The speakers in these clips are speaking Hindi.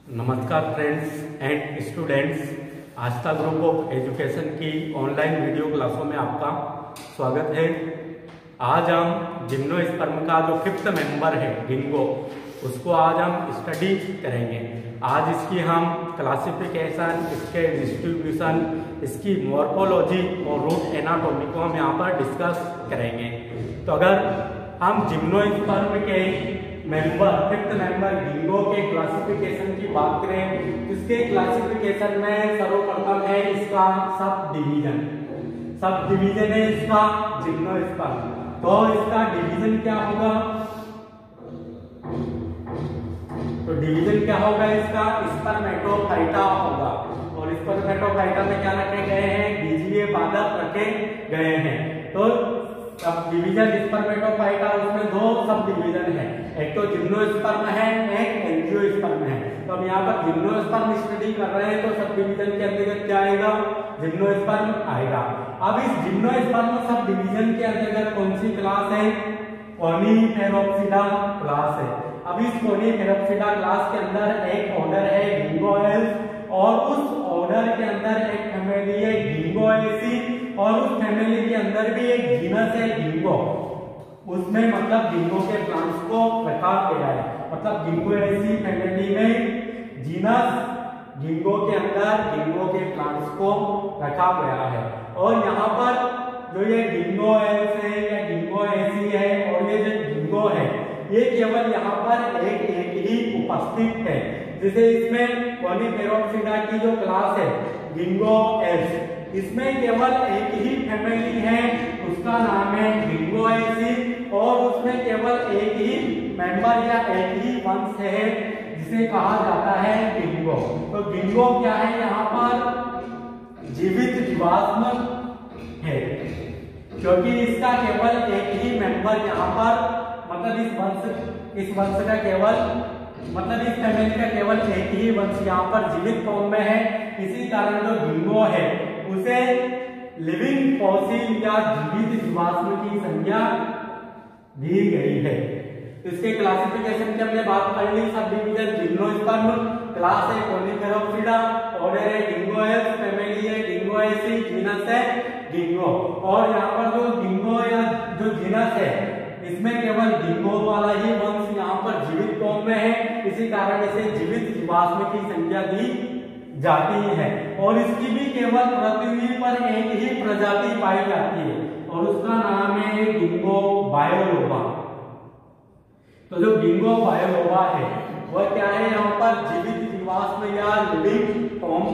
नमस्कार friends and students, Aastha group of education की ऑनलाइन वीडियो क्लासों में आपका स्वागत है। आज हम जिम्नोस्पर्म का जो 5th मेंबर है गिंगो, उसको आज हम स्टडी करेंगे। आज इसकी हम क्लासिफिकेशन, इसके डिस्ट्रीब्यूशन, इसकी मॉर्फोलॉजी और रूट एनाटॉमी को हम यहाँ पर डिस्कस करेंगे। तो अगर हम जिम्नोस्पर्म के मेंबर 5th मेंबर गिंगो के क्लासिफिकेशन की बात करें, इसके क्लासिफिकेशन में सर्वप्रथम है इसका सब डिवीजन है इसका जिम्नोस्पर्म। तो इसका डिवीजन क्या होगा? तो डिवीजन क्या होगा इसका? स्पर्मेटोफाइटा होगा। और स्पर्मेटोफाइटा में क्या रखे गए हैं? बीजीय पादप रखे गए हैं। तो सब डिवीजन स्पर्मेटोफाइटा, उसमें 2 सब डिवीजन है, एक तो जिम्नोस्पर्म है, एक एंजियोस्पर्म है। तो हम यहाँ पर जिम्नोस्पर्म स्टडी कर रहे हैं, तो सब डिवीजन के अंतर्गत क्या आएगा? जिम्नोस्पर्म आएगा। अब इस जिम्नोस्पर्म सब डिवीजन के अंतर्गत कौन सी क्लास है? कोनिफेरोप्सिडा क्लास है। अब इस कोनिफेरोप्सिडा क्लास के अंदर एक ऑर्डर है गिंगोएल्स, और उस ऑर्डर के अंदर एक फैमिली है गिंगोएसी, और उस फैमिली के अंदर भी एक जीनस है गिंगो। उसमें मतलब गिंगो के प्लांट्स को रखा गया है। मतलब गिंगोएसी फैमिली में जीनस गिंगो के अंदर गिंगो के प्लांट्स को रखा गया है। और यहाँ पर जो ये गिंगोएल्स है या गिंगोएसी है और ये जो गिंगो है, ये केवल यहाँ पर एक ही उपस्थित है। जैसे इसमें कोनिफेरोप्सिडा की जो क्लास है गिंगोएल्स, इसमें केवल एक ही फैमिली है, उसका नाम है गिंगोएसी, और उसमें केवल एक ही मेंबर या एक ही वंश है जिसे कहा जाता है गिंगो। तो गिंगो क्या है? यहाँ पर जीवित जीवाश्म है, क्योंकि इसका केवल एक ही मेंबर यहाँ पर, मतलब इस वंश का केवल, मतलब इस फैमिली का केवल एक ही वंश यहाँ पर जीवित फॉर्म में है। इसी कारण जो गिंगो है उसे लिविंग फॉसिल या जीवित जीवाश्म की संज्ञा दी गई है। इसके क्लासिफिकेशन की हमने बात कर ली। सब डिवीजन जिम्नोस्पर्म, क्लास है कोनिफेरोप्सिडा, ऑर्डर है गिंगोएल्स, फैमिली है गिंगोएसी, जीनस है गिंगो। और यहाँ पर जो गिंगो या जो जीनस है, इसमें केवल गिंगो वाला ही वंश यहाँ पर जीवित फॉर्म में है। इसी कारण इसे जीवित जीवाश्म की संज्ञा दी जाती है। और इसकी भी केवल पृथ्वी पर एक ही प्रजाति पाई जाती है, और उसका नाम है गिंगो बायोलोबा। तो जो गिंगो बायोलोबा है वह क्या है? यहाँ पर जीवित जीवाश्म या लिविंग फॉर्म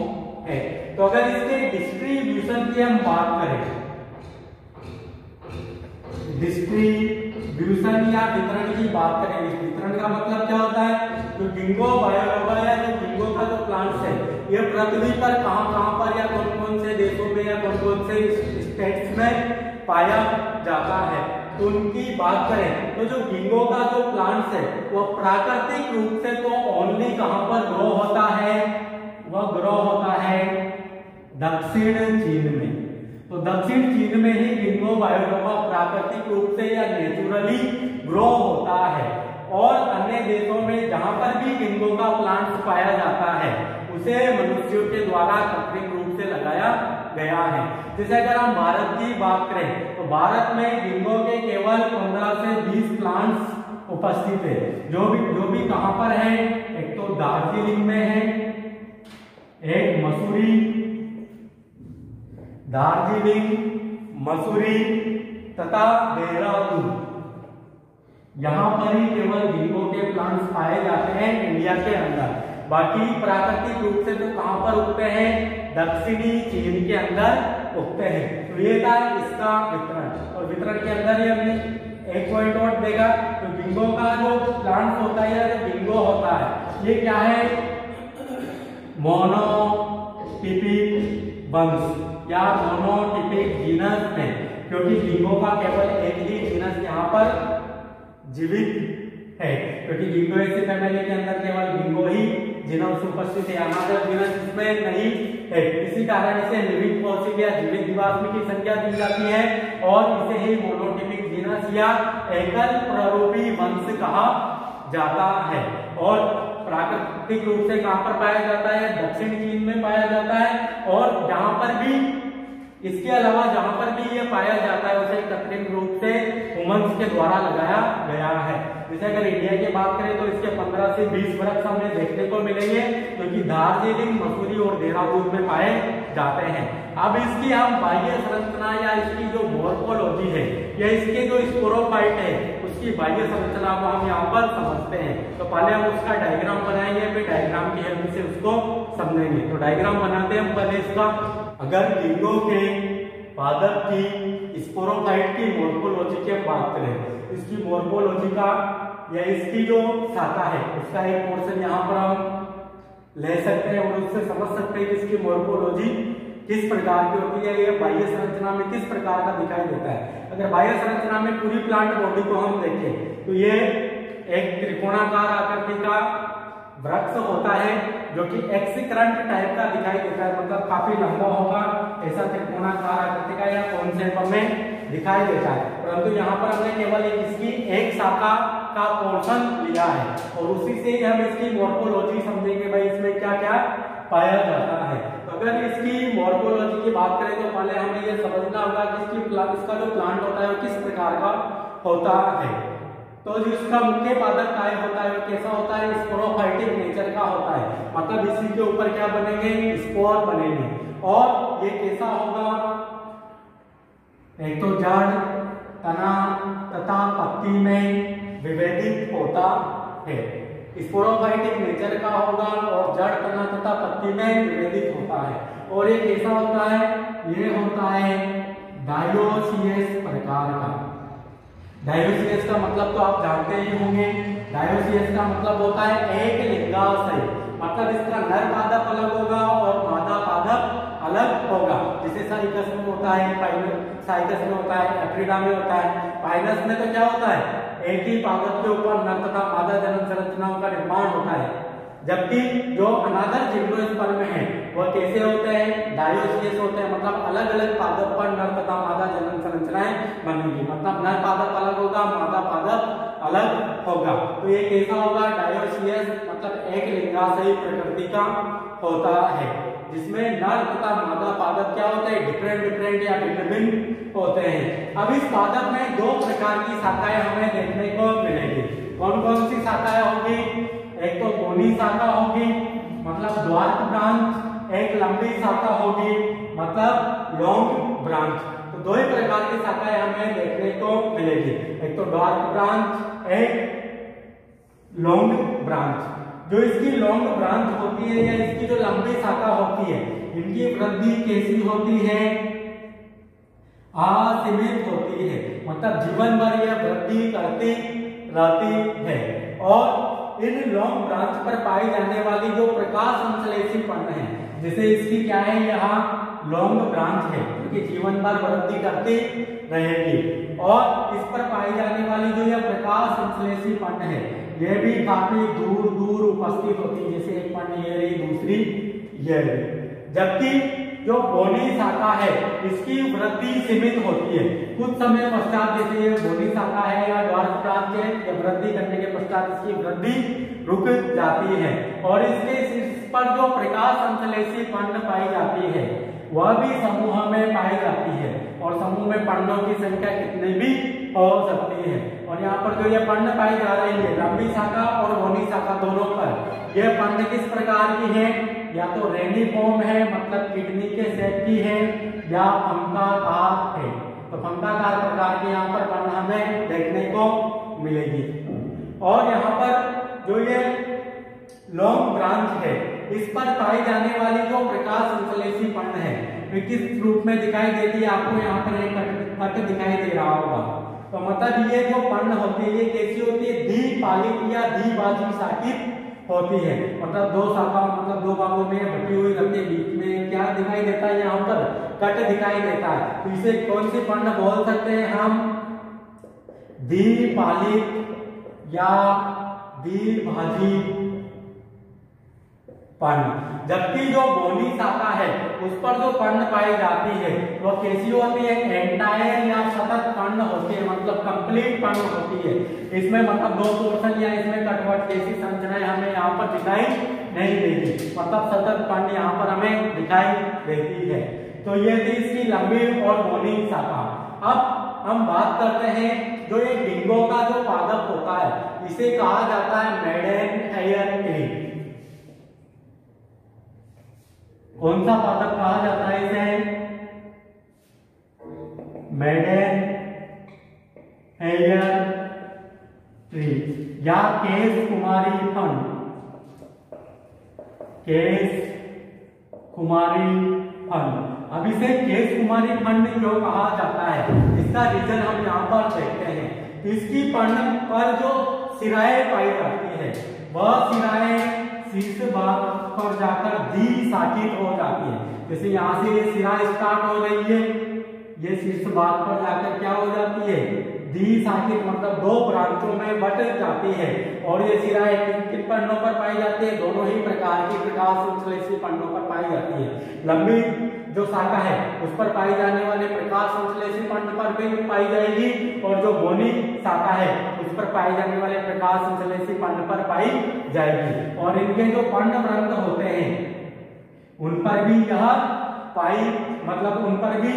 है। तो अगर इसके डिस्ट्रीब्यूशन की हम बात करें, डिस्ट्रीब्यूशन या वितरण की बात करें, वितरण का मतलब क्या होता है? तो गिंगो बायोलोबा या जो गिंगो का जो प्लांट्स है, ये पृथ्वी पर कहां पर या कौन-कौन से देशों में या कौन-कौन से स्टेट्स में पाया जाता है, तो उनकी बात करें तो जो गिंगो का जो प्लांट्स है वह प्राकृतिक रूप से तो ओनली कहां पर ग्रो होता है? वह ग्रो होता है दक्षिण चीन में। तो दक्षिण चीन में ही गिंगो बायोलोबा प्राकृतिक रूप से या नेचुरली ग्रो होता है। और अन्य देशों में जहां पर भी गिंगो का प्लांट पाया जाता है, उसे मनुष्यों के द्वारा कृत्रिम रूप से लगाया गया है। जैसे अगर हम भारत की बात करें, तो भारत में गिंगो के केवल 15 से 20 प्लांट्स उपस्थित है, जो भी कहां पर है? एक तो दार्जिलिंग में है, एक दार्जिलिंग, मसूरी तथा देहरादून, यहाँ पर ही केवल गिंगो के प्लांट्स पाए जाते हैं इंडिया के अंदर। बाकी प्राकृतिक रूप से तो कहां पर उगते हैं? दक्षिणी चीन के अंदर उगते हैं। तो ये था इसका वितरण। और वितरण के अंदर ही हमने एक पॉइंट और देखा, तो गिंगो का जो प्लांट्स होता है या जो गिंगो होता है, ये क्या है? मोनोटिपिक वंश या मोनोटिपिक जीनस में, क्योंकि गिंगो का केवल एक ही जीनस यहाँ पर जीवित है, क्योंकि गिंगोएसी फैमिली के अंदर केवल गिंगो ही जीनस उपस्थित है, अनादर जीनस इसमें नहीं है। इसी कारण इसे लिविंग फॉसिल या जीवित जीवाश्म की संख्या दी जाती है, और इसे ही मोनोटिपिक जीनस या एकल प्ररूपी वंश कहा जाता है। और प्राकृतिक रूप से कहां पर पाया जाता है, दक्षिण चीन में पाया जाता है। और जहां पर भी इसके अलावा जहां पर भी ये पाया जाता है उसे कृत्रिम रूप से ह्यूमन्स के द्वारा लगाया गया है। जैसे अगर इंडिया की बात करें तो इसके 15 से 20 वृक्ष हमें देखने को मिलेंगे, क्योंकि दार्जिलिंग, मसूरी और देहरादून में पाए जाते हैं। अब इसकी हम बाह्य संरचना या इसकी जो मॉर्फोलॉजी है या इसके जो स्पोरोफाइट है उसकी बाह्य संरचना को हम यहाँ पर समझते हैं। तो पहले हम उसका डायग्राम बनाएंगे, फिर डायग्राम की हेल्प से उसको समझेंगे। तो डायग्राम बनाते हैं हम पहले इसका। अगर कीड़ों के पादप की स्पोरोफाइट की मॉर्फोलॉजी की बात करें, इसकी मॉर्फोलॉजी का या इसकी जो शाखा है उसका एक पोर्शन यहाँ पर हम ले सकते हैं और उससे समझ सकते हैं कि इसकी मॉर्फोलॉजी किस प्रकार की होती है, ये बाह्य संरचना में किस प्रकार का दिखाई देता है। अगर बाह्य संरचना में पूरी प्लांट बॉडी को हम देखें तो ये एक त्रिकोणाकार आकृति का वृक्ष होता है जो कि एक्सिकरंट टाइप का दिखाई देता है, मतलब काफी लंबा होगा, ऐसा त्रिकोणाकार आकृति का या कौन शेप में दिखाई देता है। परंतु यहाँ पर हमने केवल इसकी एक शाखा का पोर्शन लिया है और उसी से ही हम इसकी मॉर्फोलॉजी समझेंगे, भाई इसमें क्या क्या पाया जाता है। तो अगर इसकी मॉर्फोलॉजी की बात करें तो पहले हमें यह समझना होगा कि इसका जो प्लांट होता है वो किस प्रकार का होता है। तो जिसका मुख्य पादप काय होता है वो कैसा होता है, स्पोरोफाइटिक नेचर का होता है, मतलब इसी के ऊपर क्या बनेंगे, स्पोर बनेंगे। और ये कैसा होगा, एक तो जड़, तना तथा पत्ती में विभेदित होता है, स्पोरोफाइटिक नेचर का होगा और जड़, तना तथा पत्ती में विभेदित होता है। और ये कैसा होता है, ये होता है डायोसियस प्रकार का। डायोसियस का मतलब तो आप जानते ही होंगे, डायोसियस का मतलब होता है एक लिंगाशय, मतलब इस तरह नर पादप अलग होगा और मादा पादप अलग होगा। जैसे साइकस में होता है, साइकस में होता है, एफ्रीडा में होता है, पाइनस में तो क्या होता है, एक ही पादप के ऊपर नर तथा मादा जनन संरचनाओं का निर्माण होता है। जबकि जो अनादर जिम्नोस्पर्म है वह कैसे होते हैं, डायोसियस होते हैं, मतलब अलग अलग पादप पर नर तथा मादा जनन संरचनाएं बनेंगी, मतलब नर पादप अलग होगा, मादा पादप अलग होगा। तो ये कैसा होगा, डायोसियस, मतलब एक लिंगाशयी प्रकृति का होता है, जिसमें नर तथा मादा पादप क्या होते हैं, डिफरेंट या भिन्न होते हैं। अब इस पादप में दो प्रकार की शाखाएं हमें देखने को मिलेगी। कौन कौन सी शाखाएं होगी, एक तो गोनी शाखा होगी, मतलब द्वार्क ब्रांच, एक लंबी शाखा होगी, मतलब लॉन्ग ब्रांच। तो दो ही प्रकार की शाखाएं हमें देखने को मिलेगी, एक तो द्वार्क ब्रांच, एक लॉन्ग ब्रांच। जो इसकी लॉन्ग ब्रांच होती है या इसकी जो लंबी शाखा होती है, इनकी वृद्धि कैसी होती है, असीमित होती है, मतलब जीवन भर यह वृद्धि करती रहती है। और इन लॉन्ग ब्रांच पर पाई जाने वाली जो प्रकाश संश्लेषी पर्ण है, जैसे इसकी क्या है, यहाँ लॉन्ग ब्रांच है क्योंकि जीवन भर वृद्धि करती रहेगी। और इस पर पाई जाने वाली जो यह प्रकाश संश्लेषी पर्ण है यह भी काफी दूर दूर उपस्थित होती है, जैसे एक पर्ण ये रही, दूसरी ये रही। जबकि जो बोनी शाखा है इसकी वृद्धि सीमित होती है, कुछ समय पश्चात जैसे ये बोनी शाखा है या द्वार्क ब्रांच है, या वृद्धि करने के पश्चात इसकी वृद्धि रुक जाती है। और इसके शीर्ष पर जो प्रकाश संश्लेषी पर्ण पाई जाती है वह भी समूह में पाई जाती है, और समूह में पर्णों की संख्या कितनी भी हो सकती है। और यहाँ पर जो ये पर्ण पाई जा रही है, लंबी शाखा और बोनी शाखा दोनों पर, यह पर्ण किस प्रकार की है, या तो रेनिफॉर्म है, मतलब किडनी के शेप की है, या फंकाकार है। तो फंकाकार प्रकार की यहाँ पर पर्ण हमें देखने को मिलेगी। और यहाँ पर जो ये लॉन्ग ब्रांच है इस पर पाई जाने वाली जो प्रकाश संश्लेषी पर्ण है वे किस रूप में दिखाई देती है, आपको यहाँ पर एक कट दिखाई दे रहा होगा। तो मतलब ये जो पर्ण होती है ये कैसी होती है, द्विपालिक या द्विबाजी शाखित होती है, मतलब दो शाखा, मतलब दो भागों में बटी हुई रहती है, बीच में क्या दिखाई देता है, यहाँ पर कट दिखाई देता है। तो इसे कौन सी पर्ण बोल सकते हैं हम, द्विपालिक या द्विभाजी पर्ण। जबकि जो बोनी शाखा है उस पर जो पर्ण पाई जाती है वो कैसी होती है, एंटायर या सतत पर्ण होती है, मतलब कंप्लीट पर्ण होती है। इसमें मतलब दो पोर्शन या इसमें कटवट जैसी संरचनाएं हमें यहाँ पर दिखाई नहीं देगी, मतलब सतत पर्ण यहाँ पर हमें दिखाई देती है। तो ये थी इसकी लंबी और बोनी शाखा। अब हम बात करते हैं जो ये डिंगो का जो पादप होता है इसे कहा जाता है मेडन हेयर ट्री। कौन सा पादप कहा जाता है इसे, मेडन हेयर ट्री या केश कुमारी फंड, केश कुमारी फंड। अब इसे केश कुमारी फंड क्यों कहा जाता है, इसका रीजन हम यहाँ पर देखते हैं। इसकी पर्ण पर जो सिराएं पाई जाती है वह सिराएं शीर्ष भाग पर जाकर द्विशाखित हो जाती है। जैसे यहाँ से ये सिरा स्टार्ट हो रही है, ये शीर्ष भाग पर जाकर क्या हो जाती है, द्विशाखित, मतलब दो प्रांतों में बट जाती है। और ये सिराएं किन पर्णों पर पाई जाती है, दोनों ही प्रकार की प्रकाश संश्लेषी पर्णों पर पाई जाती है। लंबी जो शाखा है उस पर पाई जाने वाले प्रकाश संश्लेषी पर्ण पर भी पाई जाएगी, और जो बोनी शाखा है उस पर पाए जाने वाले प्रकाश संश्लेषी पर्ण पर पाई जाएगी। और इनके जो पर्णवृंत होते हैं उन पर भी यह पाई, मतलब उन पर भी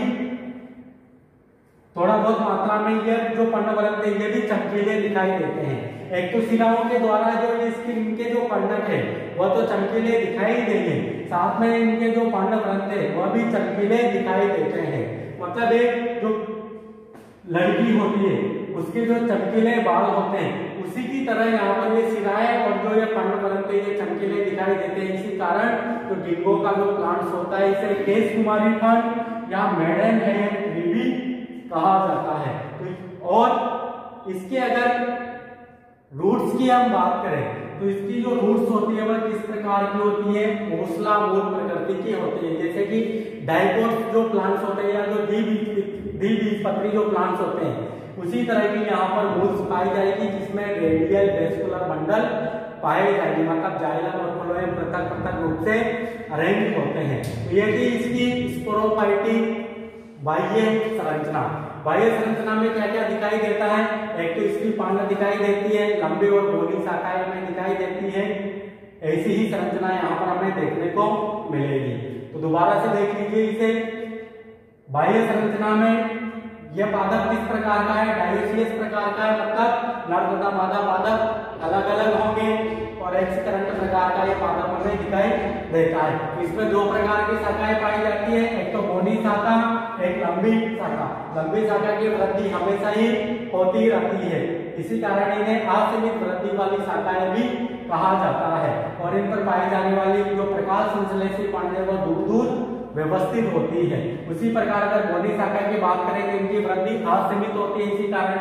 थोड़ा बहुत मात्रा में ये जो पर्णवृंत है ये भी चमकीले दिखाई देते हैं। एक तो शिलाओं के द्वारा जो इनके जो पर्णक है वह तो चमकीले दिखाई देंगे, साथ में इनके जो पर्णवृंत है वह भी चमकीले दिखाई देते हैं। मतलब एक जो लड़की होती है उसके जो चमकीले बाल होते हैं उसी की तरह यहाँ पर ये सिराएं और जो ये पर्णवृंत है ये चमकीले दिखाई देते हैं। इसी कारण जो डिंगो का जो प्लांट्स होता है इसे केश कुमारी फंड या मेडन हेयर ट्री भी कहा जाता है। और इसके अगर रूट्स की हम बात करें तो इसकी जो रूट्स होती है वह किस प्रकार की होती है, मूसला मूल प्रकृति की होती है। जैसे कि डाइकोट जो प्लांट्स होते हैं या जो द्विबीजपत्री जो प्लांट्स होते हैं उसी तरह की यहाँ पर मूल्स पाई जाएगी, जिसमें रेडियल वेस्कुलर बंडल पाए जाएंगे, मतलब जाइलम और फ्लोएम पृथक पृथक रूप से अरेंज होते हैं। तो ये थी इसकी स्पोरोफाइटिक बाह्य संरचना। बाह्य संरचना में क्या क्या दिखाई देता है, एक तो इसकी पर्ण दिखाई देती है, लंबी और बोनी शाखाएं हमें दिखाई देती है। ऐसी ही संरचना यहाँ पर हमें देखने को मिलेगी। तो दोबारा से देख लीजिए इसे। बाह्य संरचना में यह पादप किस प्रकार का है, डायोसियस प्रकार का है, मतलब नर तथा मादा पादप अलग अलग होंगे और एक्स करंट प्रकार का ये पादप हमें दिखाई देता है। इसमें दो प्रकार की शाखाएं पाई जाती है, एक तो बोनी शाखा, एक लंबी शाखा। लंबी शाखा की वृद्धि हमेशा ही होती रहती है, इसी कारण इन्हें असीमित वृद्धि वाली शाखाएं भी कहा जाता है। और इन पर पाई जाने वाली जो प्रकाश संश्लेषी पर्ण है वो दूर दूर व्यवस्थित होती है। उसी प्रकार अगर बोनी शाखा की बात करें तो इनकी वृद्धि असीमित होती है, इसी कारण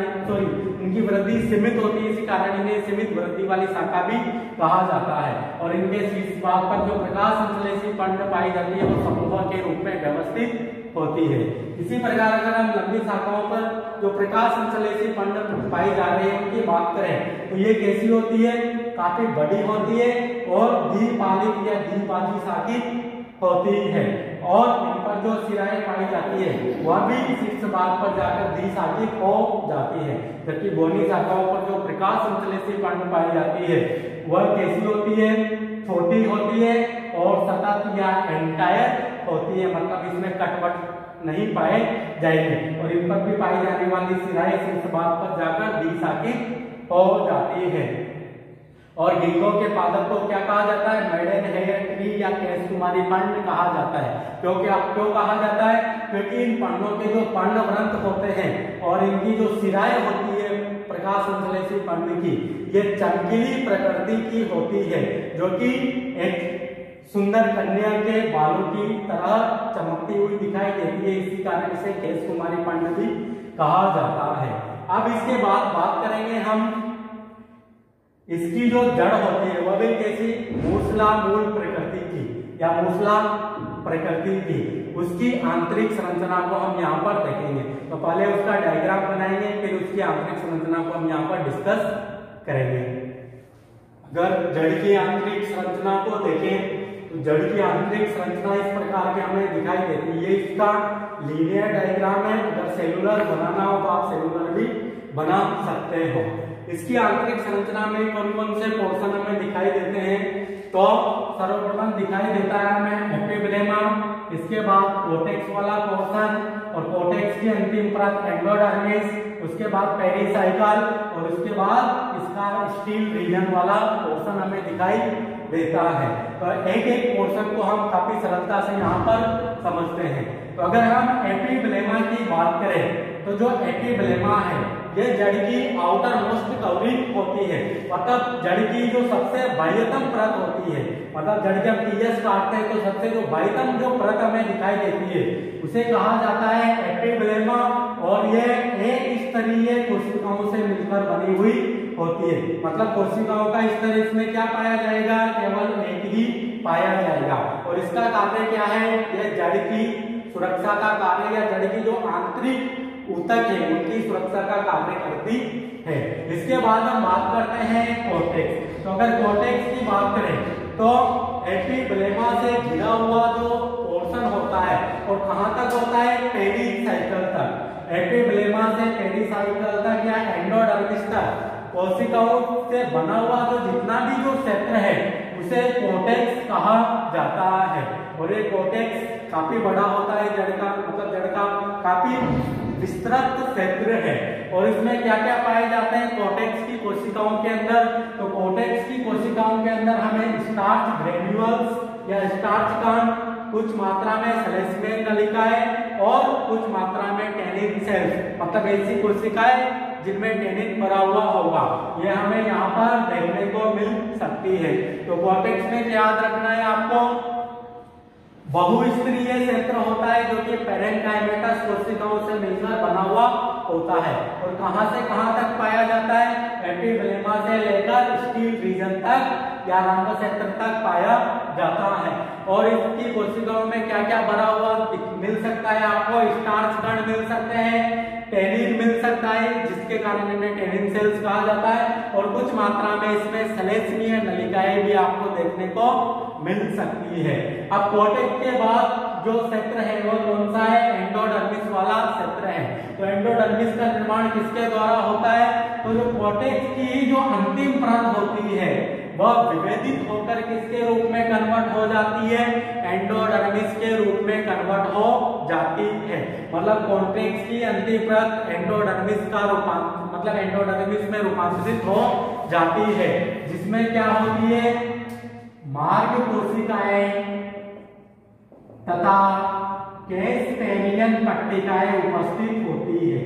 इनकी वृद्धि सीमित होती है, इसी कारण इन्हें सीमित वृद्धि वाली शाखा भी कहा जाता है। और इनके शीर्ष भाग पर जो प्रकाश संश्लेषी पर्ण पाई जाती है वो समूह के रूप में व्यवस्थित होती है। इसी प्रकार अगर हम लंबी शाखाओं पर जो प्रकाश संश्लेषी पर्ण पाई जा रही है उनकी बात करें तो ये कैसी होती है, काफी बड़ी होती है और द्विपालिक या द्विबाजी शाखित होती है। और इन पर जो सिराएं पाई जाती है वह भी शीर्ष भाग पर जाकर द्विशाखित हो जाती है। जबकि बोनी शाखाओं पर जो प्रकाश संश्लेषी पर्ण पाई जाती है वह कैसी होती है, छोटी होती है और सतत या एंटायर होती है, मतलब इसमें कटवट नहीं पाए जाएंगे। और इन पर भी पाई जाने वाली सिराएं शीर्ष भाग पर जाकर द्विशाखित हो जाती है। और डिंगो के पादप को क्या कहा जाता है, मेडन हेयर ट्री या केश कुमारी पर्ण कहा जाता है। क्योंकि आप क्यों कहा जाता है, क्योंकि इन पर्णों के जो पर्णवृंत होते हैं और इनकी जो सिराएं होती है प्रकाश संश्लेषी पर्ण की, ये चमकीली प्रकृति की होती है, जो कि एक सुंदर कन्या के बालों की तरह चमकती हुई दिखाई देती है। इसी कारण इसे केश कुमारी पर्ण भी कहा जाता है। अब इसके बाद बात करेंगे हम इसकी जो जड़ होती है वह भी कैसी, मूसला मूल प्रकृति की या मूसला प्रकृति की। उसकी आंतरिक संरचना को हम यहाँ पर देखेंगे। तो पहले उसका डायग्राम बनाएंगे, फिर उसकी आंतरिक संरचना को हम यहाँ पर डिस्कस करेंगे। अगर जड़ की आंतरिक संरचना को देखें तो जड़ की आंतरिक संरचना इस प्रकार की हमें दिखाई देती है। ये इसका लीनियर डायग्राम है। अगर सेलुलर बनाना हो तो आप सेलुलर भी बना सकते हो। इसकी आंतरिक संरचना में कौन कौन से पोर्शन हमें दिखाई देते हैं, तो सर्वप्रथम दिखाई देता है हमें एपिब्लेमा, इसके बाद कोर्टेक्स वाला पोर्शन और कोर्टेक्स की अंतिम परत एंडोडर्मिस, उसके बाद पेरिसाइकल और उसके बाद इसका स्टील रीजन वाला पोर्शन हमें दिखाई देता है। तो एक एक पोर्शन को हम काफी सरलता से यहाँ पर समझते हैं। तो अगर हम एपिब्लेमा की बात करें तो जो एपिब्लेमा है ये जड़ की आउटर मोस्ट कवरिंग होती है, मतलब जड़ की जो सबसे बाह्यतम परत होती है, मतलब जड़ जब टीएस काटते हैं तो सबसे जो बाह्यतम जो परत हमें दिखाई देती है उसे कहा जाता है एपिब्लेमा। और ये एक स्तरीय कोशिकाओं से मिलकर बनी हुई होती है, मतलब कोशिकाओं का स्तर इसमें क्या पाया जाएगा, केवल एक ही पाया जाएगा। और इसका कार्य क्या है, यह जड़ की सुरक्षा का कार्य या जड़ की जो आंतरिक ऊतक है उनकी सुरक्षा का कार्य करती है। इसके बाद हम बात करते हैं कोर्टेक्स। तो अगर कोर्टेक्स की बात करें तो एपिब्लेमा से घिरा हुआ जो पोर्शन होता है और कहां तक होता है, पेरिसाइकल तक। एपिब्लेमा से पेरिसाइकल तक या एंडोडर्मिस तक कोशिकाओं से बना हुआ जो जितना भी जो क्षेत्र है उसे कोर्टेक्स कहा जाता है। और ये कोर्टेक्स काफी बड़ा होता है जड़ का, मतलब जड़ का काफी विस्तृत क्षेत्र है। और इसमें क्या क्या पाए जाते हैं कोर्टेक्स की कोशिकाओं के अंदर, तो कोर्टेक्स की कोशिकाओं के अंदर हमें स्टार्च ग्रेन्यूल्स या स्टार्च कण, कुछ मात्रा में सेलेस्मियल नलिकाएं और कुछ मात्रा में टेनिन सेल्स, मतलब ऐसी कोशिकाएं जिनमें टेनिन भरा हुआ होगा, ये हमें यहाँ पर देखने को मिल सकती है। तो कोर्टेक्स में याद रखना है आपको, बहुस्तरीय क्षेत्र होता है जो कि पैरेन्काइमेटस कोशिकाओं से मिलकर बना हुआ होता है। और कहां से कहां तक पाया जाता है, एपिब्लेमा से लेकर स्टील रीजन तक या रंग क्षेत्र तक पाया जाता है। और इसकी कोशिकाओं में क्या क्या भरा हुआ मिल सकता है आपको, स्टार्च कण मिल सकते हैं, टेनिन मिल सकता है जिसके कारण इन्हें टेनिन सेल्स कहा जाता है, और कुछ मात्रा में इसमें सेलेस्मियल नलिकाएं भी आपको देखने को मिल सकती है। अब कोर्टेक्स के बाद जो क्षेत्र है वो कौन सा है, एंडोडर्मिस वाला क्षेत्र है। तो एंडोडर्मिस का निर्माण किसके द्वारा होता है, तो जो कोर्टेक्स की जो अंतिम परत होती है वह विभेदित होकर किसके रूप में कन्वर्ट हो जाती है, एंडोडर्मिस के रूप में कन्वर्ट हो जाती है। मतलब कोर्टेक्स की अंतिम परत एंडोडर्मिस का मतलब एंडोडर्मिस में रूपांतरित हो जाती है, जिसमें क्या होती है, मार्ग कोशिकाएं तथा कैस्पेरियन पट्टिकाएं उपस्थित होती है।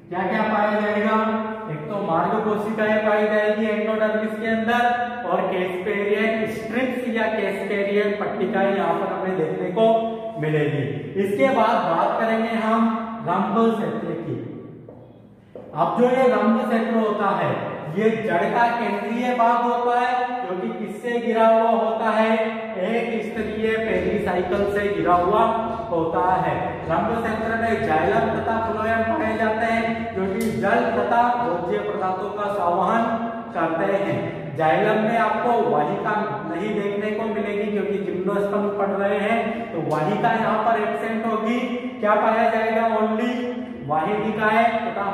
क्या क्या पाया जाएगा, एक तो मार्ग कोशिकाएं पाई जाएगी एंडोडर्मिस के अंदर, और कैस्पेरियन स्ट्रिप्स या कैस्पेरियन पट्टिकाएं यहाँ पर हमें देखने को मिलेगी। इसके बाद बात करेंगे हम रंभ क्षेत्र की। अब जो ये रंभ क्षेत्र होता है ये जड़ का केंद्रीय भाग होता है, जो कि किससे घिरा हुआ होता है, एक स्तरीय पेरिसाइकल से घिरा हुआ होता है। रंभ क्षेत्र में जाइलम तथा फ्लोएम पाए जाते हैं, जो कि जल तथा भोज्य पदार्थों का संवहन करते हैं। जाइलम में आपको वाहिका नहीं देखने को मिलेगी क्योंकि जिम्नोस्पर्म पढ़ रहे हैं, तो वाहिका यहाँ पर एब्सेंट होगी। क्या पाया जाएगा, ओनली वाहिनिकाएं तथा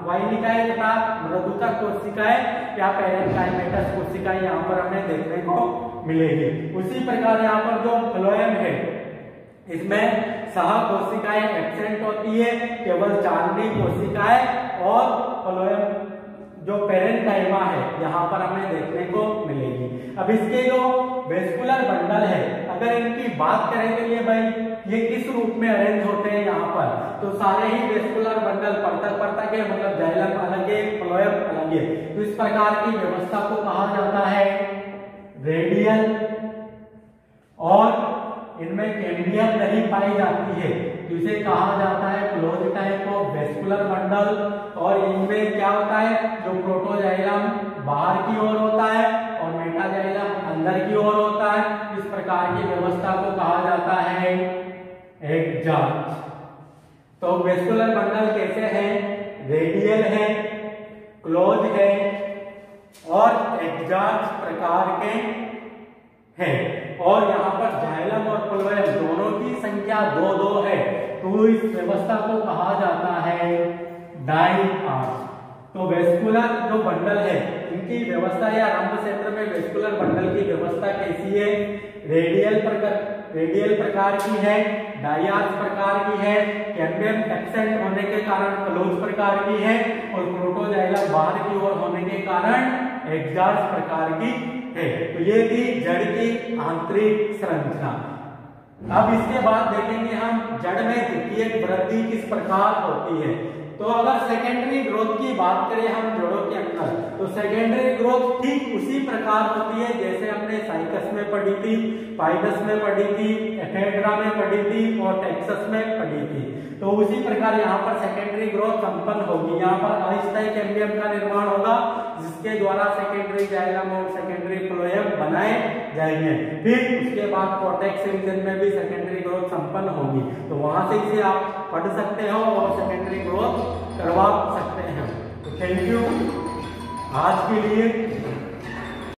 वाहिनिकाएं तथा मृदुता कोशिकाएं या पैरेन्काइमेटस कोशिकाएं यहाँ पर हमें देखने को मिलेगी। उसी प्रकार यहाँ पर जो फ्लोएम है इसमें सह कोशिकाएं एब्सेंट होती है, केवल चांदी कोशिकाएं और फ्लोएम जो पेरेन्काइमा है यहाँ पर हमें देखने को मिलेगी। अब इसके जो वेस्कुलर बंडल है, अगर इनकी बात करें तो ये भाई ये किस रूप में अरेंज होते हैं यहाँ पर, तो सारे ही वेस्कुलर बंडल परतक के, मतलब जाइलम अलग है, फ्लोएम अलग है। तो इस प्रकार की व्यवस्था को कहा जाता है रेडियल, और इनमें कैम्बियम नहीं पाई जाती है तो इसे कहा जाता है close type of vascular bundle. और इनमें क्या होता है, जो प्रोटोजाइलम बाहर की ओर होता है और मेटाजाइलम अंदर की ओर होता है। इस प्रकार की व्यवस्था को कहा जाता है एग्जार्च। तो वेस्कुलर बंडल कैसे हैं, रेडियल है, क्लोज है और एग्जार्च प्रकार के है और यहाँ पर जाइलम और फ्लोएम दोनों की संख्या 2-2 है, तो इस व्यवस्था को कहा जाता है डायआर्च। तो वेस्कुलर जो बंडल है इनकी व्यवस्था या रंध्र क्षेत्र में वेस्कुलर बंडल की व्यवस्था कैसी है? रेडियल प्रकार की है, डायआर्च प्रकार की है, कैम्बियम एब्सेंट होने के कारण क्लोज प्रकार की है और प्रोटोजाइलम बाहर की ओर होने के कारण एग्जार्च प्रकार की है। तो ये थी जड़ की आंतरिक संरचना। अब इसके बाद देखेंगे हम जड़ में द्वितीयक वृद्धि किस प्रकार होती है। तो अगर सेकेंडरी ग्रोथ की बात करें हम जड़ों के अंदर, तो सेकेंडरी ग्रोथ ठीक उसी प्रकार होती है जैसे हमने साइकस में पढ़ी थी, पाइनस में पढ़ी थी, एफेड्रा में पढ़ी थी और टेक्सस में पढ़ी थी। तो उसी प्रकार यहाँ पर सेकेंडरी ग्रोथ संपन्न होगी। यहाँ पर अस्थायी कैम्बियम का निर्माण होगा जिसके द्वारा सेकेंडरी जाइलम और सेकेंडरी फ्लोएम बनाए जाएंगे। फिर उसके बाद कॉर्टेक्स रीजन में भी सेकेंडरी ग्रोथ संपन्न होगी। तो वहां से इसे आप पढ़ सकते हो और सेकेंडरी ग्रोथ करवा सकते हैं। तो थैंक यू आज के लिए।